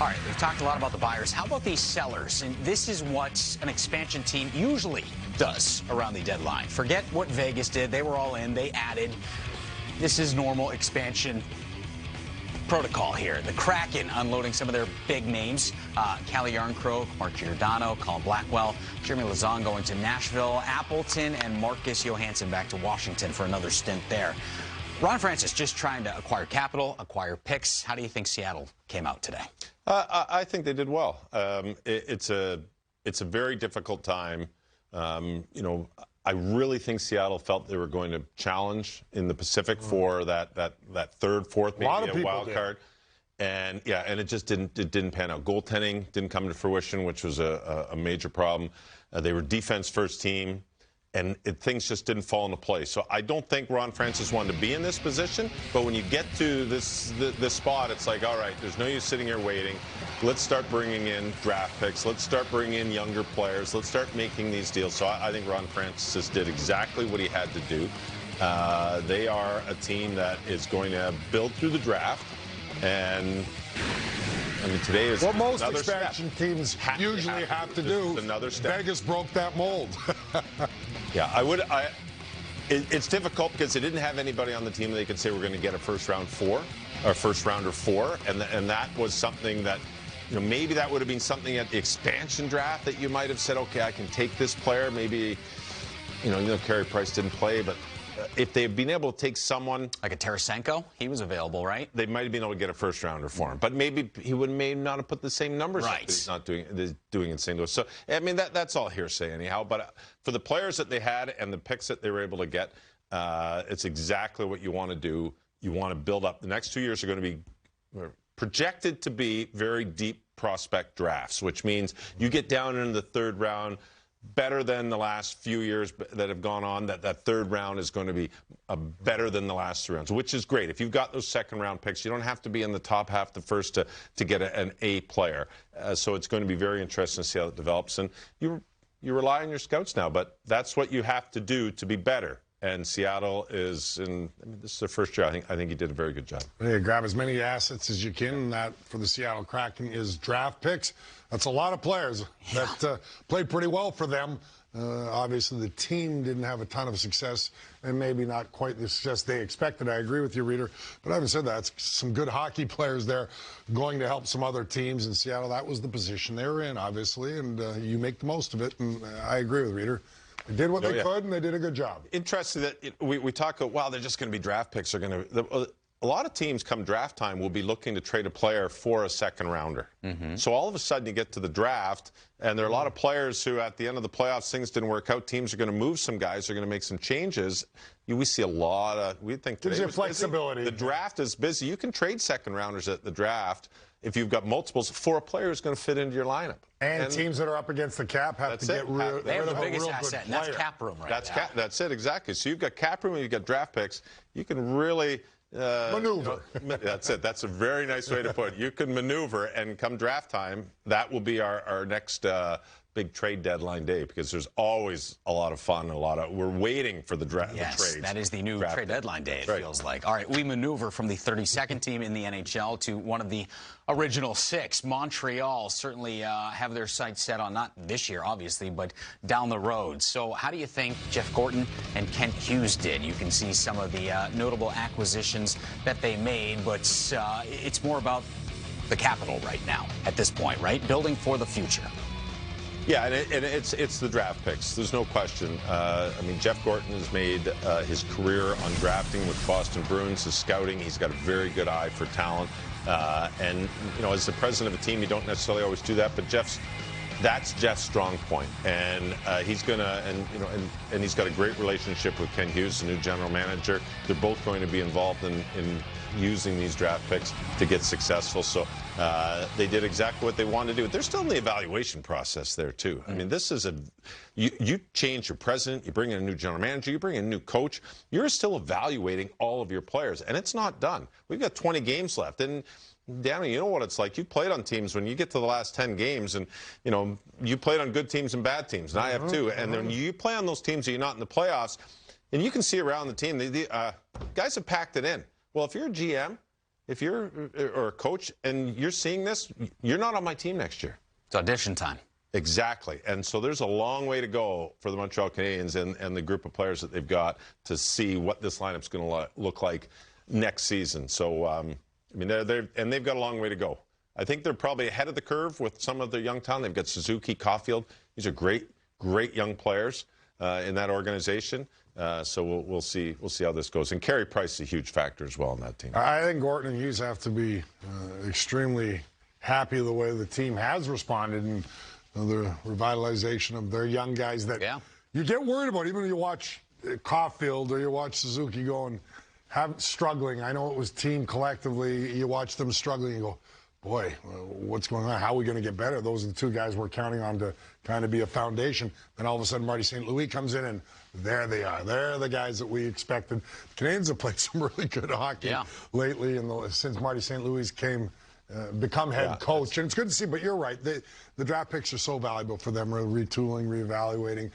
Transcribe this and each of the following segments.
All right, we've talked a lot about the buyers. How about these sellers? And this is what an expansion team usually does around the deadline. Forget what Vegas did. They were all in. They added. This is normal expansion protocol here. The Kraken unloading some of their big names. Calle Yarncroke, Mark Giordano, Colin Blackwell, Jeremy Lauzon going to Nashville, Appleton, and Marcus Johansson back to Washington for another stint there. Ron Francis just trying to acquire capital, acquire picks. How do you think Seattle came out today? I think they did well. It's a very difficult time. I really think Seattle felt they were going to challenge in the Pacific for that third, fourth, maybe a wild card. And yeah, and it just didn't pan out. Goaltending didn't come to fruition, which was a major problem. They were defense first team. And things just didn't fall into place. So I don't think Ron Francis wanted to be in this position. But when you get to this spot, it's like, all right, there's no use sitting here waiting. Let's start bringing in draft picks. Let's start bringing in younger players. Let's start making these deals. So I think Ron Francis did exactly what he had to do. They are a team that is going to build through the draft. And I mean, today is what most expansion teams usually have to do. Another step. Vegas broke that mold. Yeah, it's difficult because they didn't have anybody on the team they could say we're going to get a first rounder four, and that was something that, maybe that would have been something at the expansion draft that you might have said, okay, I can take this player. Maybe, Carey Price didn't play, but if they had been able to take someone like a Tarasenko, he was available, right? They might have been able to get a first rounder for him, but maybe he may not have put the same numbers up that he's not doing in St. Louis. So I mean that's all hearsay anyhow. But for the players that they had and the picks that they were able to get, it's exactly what you want to do. You want to build up. The next 2 years are going to be projected to be very deep prospect drafts, which means you get down into the third round. Better than the last few years that have gone on, that third round is going to be better than the last 3 rounds, which is great. If you've got those second-round picks, you don't have to be in the top half of the first to get an A player. So it's going to be very interesting to see how it develops. And you rely on your scouts now, but that's what you have to do to be better. And Seattle is this is their first year. I think he did a very good job. Hey, grab as many assets as you can. And that for the Seattle Kraken is draft picks. That's a lot of players that played pretty well for them. Obviously, the team didn't have a ton of success and maybe not quite the success they expected. I agree with you, Reader. But having said that, it's some good hockey players there going to help some other teams in Seattle. That was the position they were in, obviously, and you make the most of it. And I agree with Reader. They did what they could, and they did a good job. Interesting that we talk about, wow, they're just going to be draft picks. A lot of teams come draft time will be looking to trade a player for a second rounder. Mm-hmm. So all of a sudden you get to the draft, and there are a lot of players who at the end of the playoffs, things didn't work out. Teams are going to move some guys. They're going to make some changes. We see a lot of, we think today gives you flexibility. The draft is busy. You can trade second rounders at the draft if you've got multiples for a player who's going to fit into your lineup. And teams that are up against the cap have to get rid of a real good player. They have the biggest asset, and that's cap room right now. That's it, exactly. So you've got cap room and you've got draft picks. You can really maneuver. That's it. That's a very nice way to put it. You can maneuver, and come draft time, that will be our next big trade deadline day, because there's always a lot of fun, we're waiting for the draft. Yes, the trades. That is the new trade deadline day, it feels like. All right, we maneuver from the 32nd team in the NHL to one of the original 6. Montreal certainly have their sights set on not this year, obviously, but down the road. So how do you think Jeff Gorton and Kent Hughes did? You can see some of the notable acquisitions that they made, but it's more about the capital right now at this point, right? Building for the future. Yeah, and it's the draft picks. There's no question. I mean, Jeff Gorton has made his career on drafting with Boston Bruins, his scouting. He's got a very good eye for talent. And, as the president of a team, you don't necessarily always do that, but that's Jeff's strong point. And he's going to, and he's got a great relationship with Ken Hughes, the new general manager. They're both going to be involved in using these draft picks to get successful. So they did exactly what they wanted to do. They're still in the evaluation process there, too. I mean, this is you change your president, you bring in a new general manager, you bring in a new coach, you're still evaluating all of your players, and it's not done. We've got 20 games left, and Danny, you know what it's like. You played on teams when you get to the last 10 games, and, you played on good teams and bad teams, and I have too. And then you play on those teams that you're not in the playoffs, and you can see around the team, the guys have packed it in. Well, if you're a GM, if you're or a coach and you're seeing this, you're not on my team next year. It's audition time. Exactly. And so there's a long way to go for the Montreal Canadiens and the group of players that they've got to see what this lineup's going to look like next season. So, I mean, they've got a long way to go. I think they're probably ahead of the curve with some of their young talent. They've got Suzuki, Caulfield. These are great young players in that organization. So we'll see how this goes. And Carey Price is a huge factor as well in that team. I think Gorton and Hughes have to be extremely happy the way the team has responded and the revitalization of their young guys that you get worried about. Even when you watch Caulfield or you watch Suzuki going, struggling. I know it was team collectively. You watch them struggling and go, boy, what's going on? How are we going to get better? Those are the two guys we're counting on to kind of be a foundation. Then all of a sudden, Marty St. Louis comes in, and there they are. They're the guys that we expected. The Canadiens have played some really good hockey lately, and since Marty St. Louis become head coach. And it's good to see, but you're right. The draft picks are so valuable for them, retooling, reevaluating.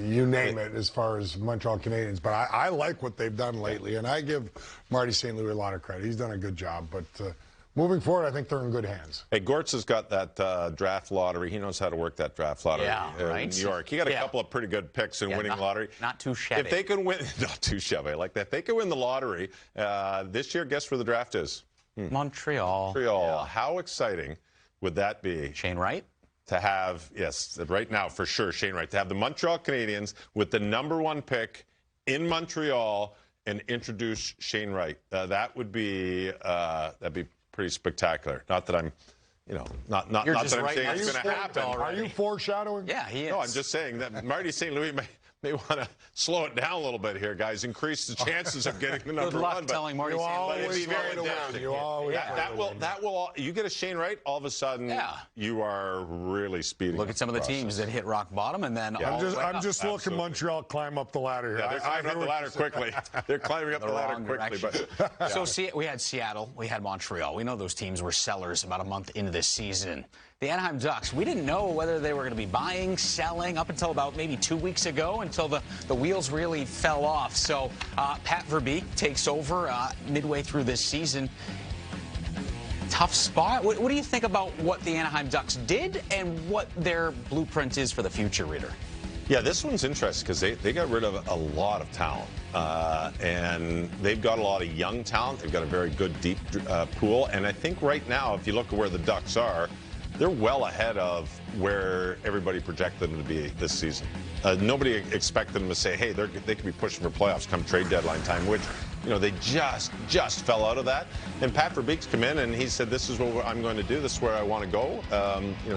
You name it as far as Montreal Canadiens. But I like what they've done lately, and I give Marty St. Louis a lot of credit. He's done a good job, but moving forward, I think they're in good hands. Hey, Gortz has got that draft lottery. He knows how to work that draft lottery in New York. He got a couple of pretty good picks in winning lottery. Not too shabby. If they can win, not too shabby, I like that. If they can win the lottery this year, guess where the draft is? Montreal. Montreal. How exciting would that be? Shane Wright? To have, right now for sure, Shane Wright, to have the Montreal Canadiens with the #1 pick in Montreal and introduce Shane Wright. That'd be pretty spectacular. Not that I'm, not that I'm saying it's going to happen. Are you foreshadowing? Yeah, he is. No, I'm just saying that Marty St. Louis may want to slow it down a little bit here, guys. Increase the chances of getting the #1. Good luck telling Marty St. Louis. It'd be very interesting. That will. You get a Shane Wright, all of a sudden, you are really speeding. Look at some of the teams that hit rock bottom, and then I'm just looking Montreal climb up the ladder here. Yeah, they're climbing up the ladder quickly. They're climbing up the ladder quickly. But, So we had Seattle, we had Montreal. We know those teams were sellers about a month into this season. The Anaheim Ducks, we didn't know whether they were going to be buying, selling, up until about maybe 2 weeks ago, until the wheels really fell off. So Pat Verbeek takes over midway through this season. Tough spot. What do you think about what the Anaheim Ducks did and what their blueprint is for the future, Reader? Yeah, this one's interesting because they got rid of a lot of talent. And they've got a lot of young talent. They've got a very good, deep pool. And I think right now, if you look at where the Ducks are, they're well ahead of where everybody projected them to be this season. Nobody expected them to say, hey, they could be pushing for playoffs come trade deadline time, which, they just fell out of that. And Pat Verbeek's come in and he said, this is what I'm going to do. This is where I want to go.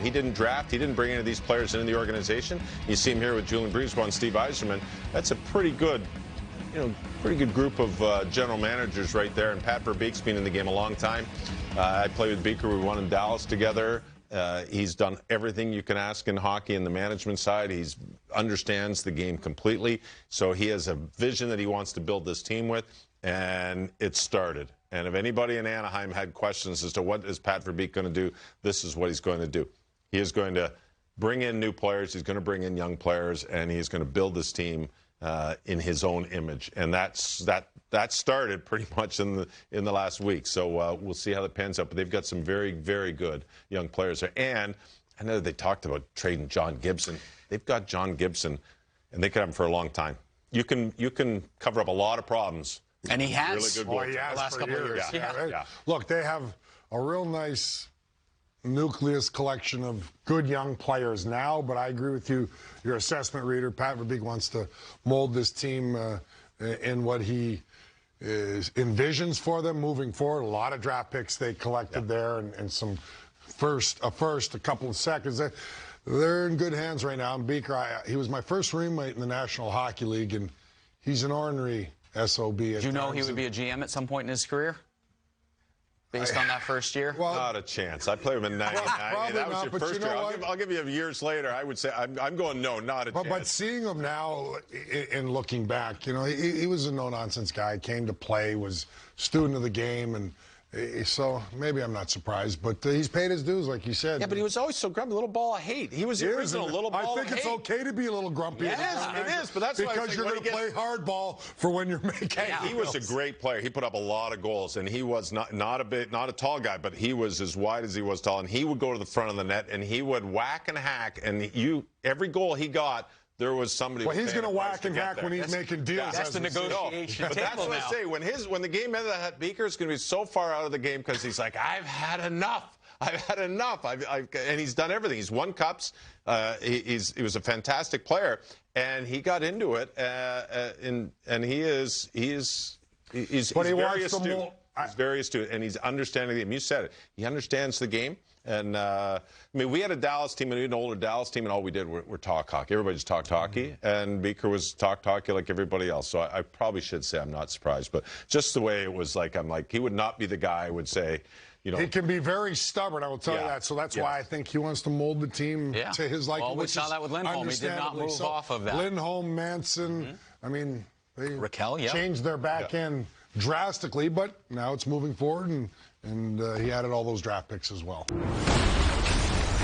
He didn't draft. He didn't bring any of these players into the organization. You see him here with Julian Brisebois and Steve Yzerman. That's a pretty good group of general managers right there. And Pat Verbeek's been in the game a long time. I played with Beaker. We won in Dallas together. He's done everything you can ask in hockey in the management side. He understands the game completely. So he has a vision that he wants to build this team with, and it started. And if anybody in Anaheim had questions as to what is Pat Verbeek going to do, this is what he's going to do. He is going to bring in new players. He's going to bring in young players, and he's going to build this team in his own image. And that started pretty much in the last week. So we'll see how that pans out. But they've got some very, very good young players there. And I know they talked about trading John Gibson. They've got John Gibson, and they could have him for a long time. You can cover up a lot of problems. And he has. Really good the last couple of years. Yeah. Look, they have a real nice nucleus collection of good young players now, but I agree with you, your assessment, Reader. Pat Verbeek wants to mold this team in what he envisions for them moving forward. A lot of draft picks they collected there and some a couple of seconds. They're in good hands right now. And Beaker, he was my first roommate in the National Hockey League, and he's an ornery SOB. Did you know he would be a GM at some point in his career? Based on that first year? Well, not a chance. I played him in 99. That was your first year. I'll give you years later. I would say I'm going no, not a chance. But seeing him now and looking back, he was a no-nonsense guy. Came to play, was student of the game, and So maybe I'm not surprised, but he's paid his dues, like you said. Yeah, but he was always so grumpy, a little ball of hate. He was the original little ball of hate. I think it's okay to be a little grumpy. Yeah, it is, but that's why because you're going to play hardball for when you're making. Hey, he was a great player. He put up a lot of goals, and he was not a tall guy, but he was as wide as he was tall, and he would go to the front of the net, and he would whack and hack, and every goal he got, there was somebody. Well, he's going to whack and hack when he's making deals. That's the negotiation but that's what I say. When the game ended, Beaker's going to be so far out of the game because he's like, I've had enough. I've had enough. And he's done everything. He's won cups. He was a fantastic player, and he got into it. And he's very astute. He's very astute, and he's understanding the game. You said it. He understands the game. And, I mean, we had a Dallas team, and we had an older Dallas team, and all we did were talk hockey. Everybody just talked hockey, and Beaker was talked hockey like everybody else. So I probably should say I'm not surprised. But just the way it was like, I'm like, he would not be the guy who would say, you know. He can be very stubborn, I will tell you that. So that's why I think he wants to mold the team to his liking. Well, we saw that with Lindholm. He did not move off of that. Lindholm, Manson, I mean, they Raquel, changed their back end drastically, but now it's moving forward, and he added all those draft picks as well.